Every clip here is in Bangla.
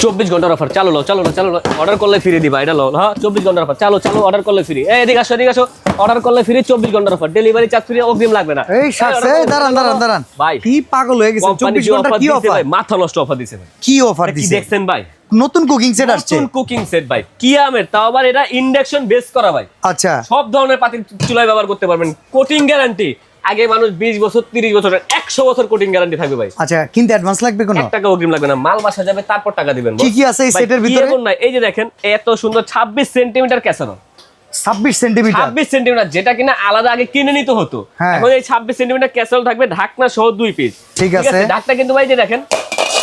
24 ঘন্টার অফার। চালো অর্ডার করলে ফ্রি দিবা, এটা লো। হ্যাঁ 24 ঘন্টার অফার। চালো অর্ডার করলে ফ্রি। এদিকে আসো অর্ডার করলে ফ্রি, 24 ঘন্টার অফার। ডেলিভারি চার্জ ফ্রি, অগ্রিম লাগবে না। এই শার্টস দাঁড়ান ভাই কি পাগল হয়ে গেছে 24 ঘন্টা কি অফার ভাই, মাথা নষ্ট অফার দিছে ভাই। কি অফার কি দিছে দেখছেন ভাই? নতুন কুকিং সেট আসছে, নতুন কুকিং সেট ভাই, কিয়ামের, তাও আবার এটা ইন্ডাকশন বেস করা ভাই। আচ্ছা সব ধরনের পাতিল চুলায় ব্যবহার করতে পারবেন, কোটিং গ্যারান্টি। আগে মানুষ 20 বছর 30 বছর 100 বছর কোটিং গ্যারান্টি থাকবে ভাই। আচ্ছা কিন্তু অ্যাডভান্স লাগবে কোনো? 1 টাকা অগ্রিম লাগবে না, মাল বাসা যাবে তারপর টাকা দিবেন। কি কি আছে এই সেটের ভিতরে? এই যে দেখেন এত সুন্দর 26 সেন্টিমিটার ক্যাসারোল। 26 সেন্টিমিটার 26 সেন্টিমিটার, যেটা কিনা আলাদা আগে কিনে নিতে হতো। হ্যাঁ। এখন এই 26 সেন্টিমিটার ক্যাসারোল থাকবে, ঢাকনা সহ 2 পিস। ঠিক আছে। ঢাকনা কিন্তু ভাই যে দেখেন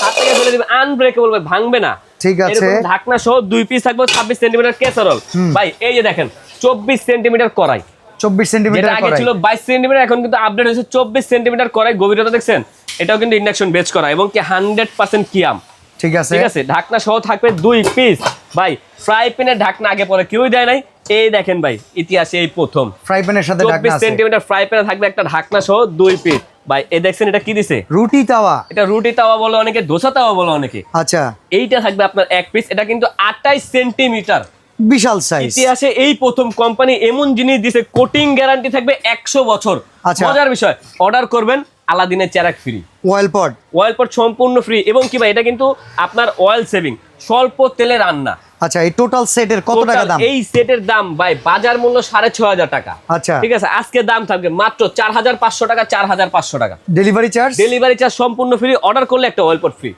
হাত থেকে ফেলে দিবে, আনব্রেকেবল ভাই, ভাঙবে না। ঠিক আছে। এরকম ঢাকনা সহ 2 পিস থাকবে, 26 সেন্টিমিটার ক্যাসারোল। ভাই এই যে দেখেন 24 সেন্টিমিটার কড়াই। 24 সেন্টিমিটার যেটা আগে কড়াই ছিল 22 সেন্টিমিটার, এখন কিন্তু আপডেট হয়েছে 24 সেন্টিমিটার কড়াই। গভীরতা দেখছেন? এটাও কিন্তু ইন্ডাকশন বেচ করা এবং কি 100% কিয়াম। ঠিক আছে। ঠিক আছে, ঢাকনা সহ থাকবে 2 পিস। ভাই ফ্রাই প্যানের ঢাকনা আগে পরে কেউই দেয় নাই, এই দেখেন ভাই ইতিহাসে এই প্রথম। ফ্রাই প্যানের সাথে ঢাকনা 24 আছে, সেন্টিমিটার ফ্রাই প্যানে থাকবে একটা ঢাকনা সহ 2 পিস। ভাই এই দেখছেন এটা কি দিছে? রুটি তাওয়া। এটা রুটি তাওয়া বলে অনেকে, দোসা তাওয়া বলে অনেকে। আচ্ছা এইটা থাকবে আপনার 1 পিস। এটা কিন্তু 28 সেন্টিমিটার, বিশাল সাইজ। ইতিহাসে এই প্রথম কোম্পানি এমন জিনিস দিছে, কোটিং গ্যারান্টি থাকবে 100 বছর। আচ্ছা। মজার বিষয়, অর্ডার করবেন আলাদিনের চেরাক free, oil pot. Oil pot সম্পূর্ণ ফ্রি। এবং কি ভাই এটা কিন্তু আপনার অয়েল সেভিং, স্বল্প তেলে রান্না। আচ্ছা এই টোটাল সেটের কত টাকা দাম? এই সেটের দাম ভাই বাজার মূল্য 6500 টাকা। আচ্ছা ঠিক আছে, আজকে দাম থাকবে মাত্র 4500 টাকা, 4500 টাকা। Delivery charge? ডেলিভারি চার্জ সম্পূর্ণ ফ্রি, অর্ডার করলে একটা অয়েল পট ফ্রি।